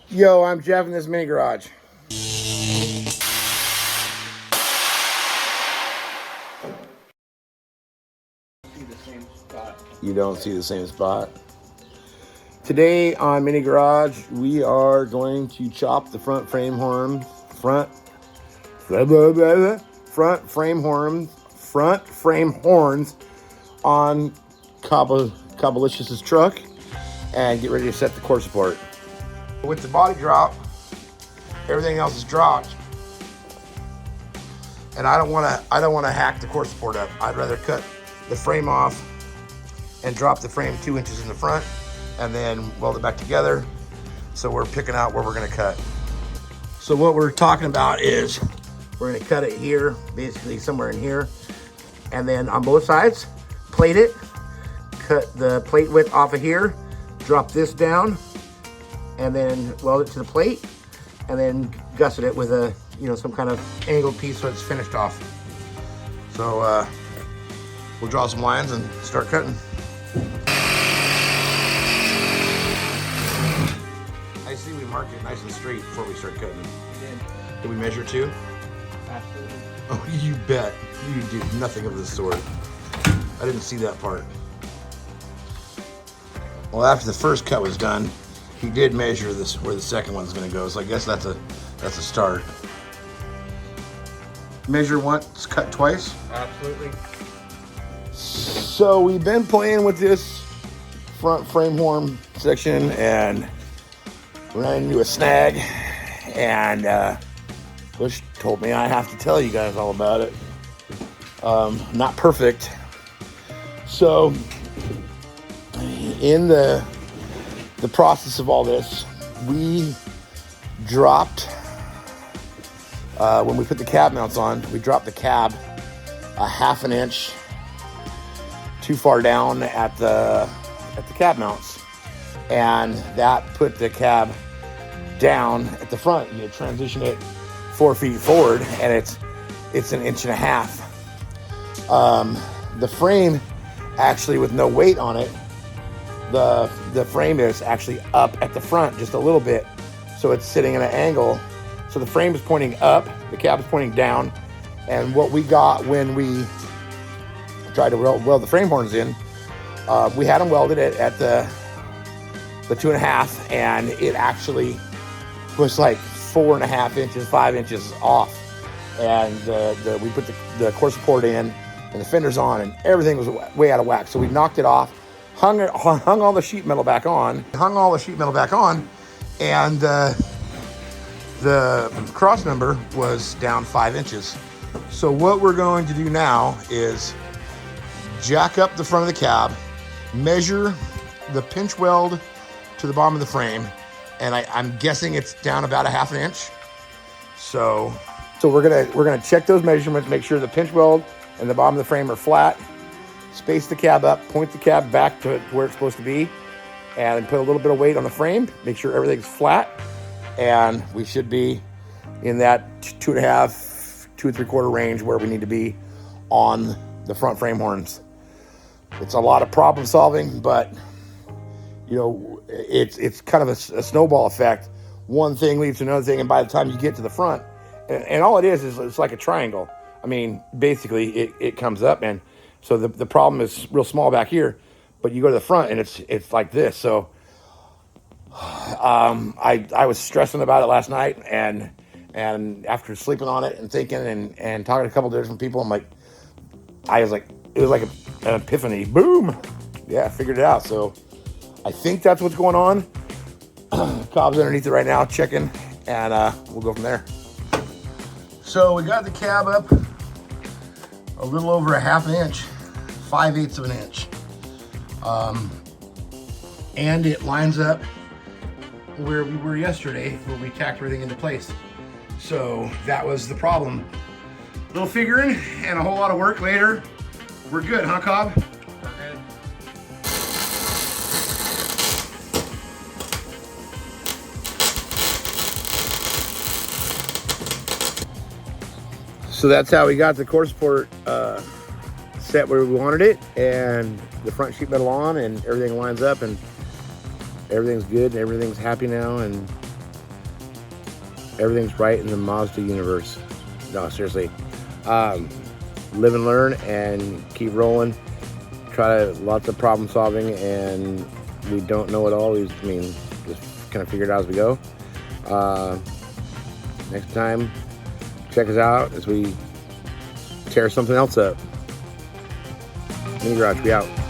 Yo, I'm Jeff in this mini garage. You don't see the same spot. Today on Mini Garage, we are going to chop the front frame horns on Cobalicious' truck and get ready to set the core support. With the body drop, everything else is dropped, and I don't want to hack the core support up. I'd rather cut the frame off and drop the frame 2 inches in the front and then weld it back together. So we're picking out where we're gonna cut. So what we're talking about is we're gonna cut it here, basically somewhere in here, and then on both sides, plate it, cut the plate width off of here, drop this down, and then weld it to the plate, and then gusset it with a, some kind of angled piece so it's finished off. So we'll draw some lines and start cutting. I see we marked it nice and straight before we start cutting. We did. Did we measure too? Absolutely. Oh, you bet. You did nothing of the sort. I didn't see that part. Well, after the first cut was done, he did measure this where the second one's going to go. So I guess that's a start. Measure once, cut twice. Absolutely. So we've been playing with this front frame horn section and ran into a snag, and Bush told me I have to tell you guys all about it. Not perfect. So in the process of all this, we dropped, when we put the cab mounts on, we dropped the cab a half an inch too far down at the cab mounts, and that put the cab down at the front. You transition it 4 feet forward, and it's 1.5 inches. The frame, actually, with no weight on it, the frame is actually up at the front just a little bit, so it's sitting at an angle. So the frame is pointing up, the cab is pointing down, and what we got when we tried to weld the frame horns in, we had them welded at the 2.5, and it actually was like 4.5 inches, 5 inches off. And we put the core support in and the fenders on, and everything was way out of whack. So we knocked it off, hung all the sheet metal back on, and the cross member was down 5 inches. So what we're going to do now is jack up the front of the cab, measure the pinch weld to the bottom of the frame, and I'm guessing it's down about 1/2 inch. So we're gonna check those measurements, make sure the pinch weld and the bottom of the frame are flat, space the cab up, point the cab back to where it's supposed to be, and put a little bit of weight on the frame, make sure everything's flat, and we should be in that 2.5, 2 3/4 range where we need to be on the front frame horns. It's a lot of problem solving, but it's kind of a snowball effect. One thing leads to another thing, and by the time you get to the front, and all it is it's like a triangle. I mean, basically it comes up, and so the problem is real small back here, but you go to the front and it's like this. So I was stressing about it last night, and after sleeping on it and thinking and talking to a couple of different people, it was like an epiphany. Boom! Yeah, I figured it out. So I think that's what's going on. Cobb's underneath it right now, checking, and we'll go from there. So we got the cab up a little over 1/2 inch, 5/8 of an inch. And it lines up where we were yesterday, where we tacked everything into place. So that was the problem. A little figuring and a whole lot of work later. We're good, huh, Cobb? We're good. So that's how we got the core support set where we wanted it, and the front sheet metal on, and everything lines up, and everything's good, and everything's happy now, and everything's right in the Mazda universe. No, seriously. Live and learn and keep rolling. Lots of problem solving, and we don't know it all. Just kind of figure it out as we go. Next time, check us out as we tear something else up. Mini Garage, we out.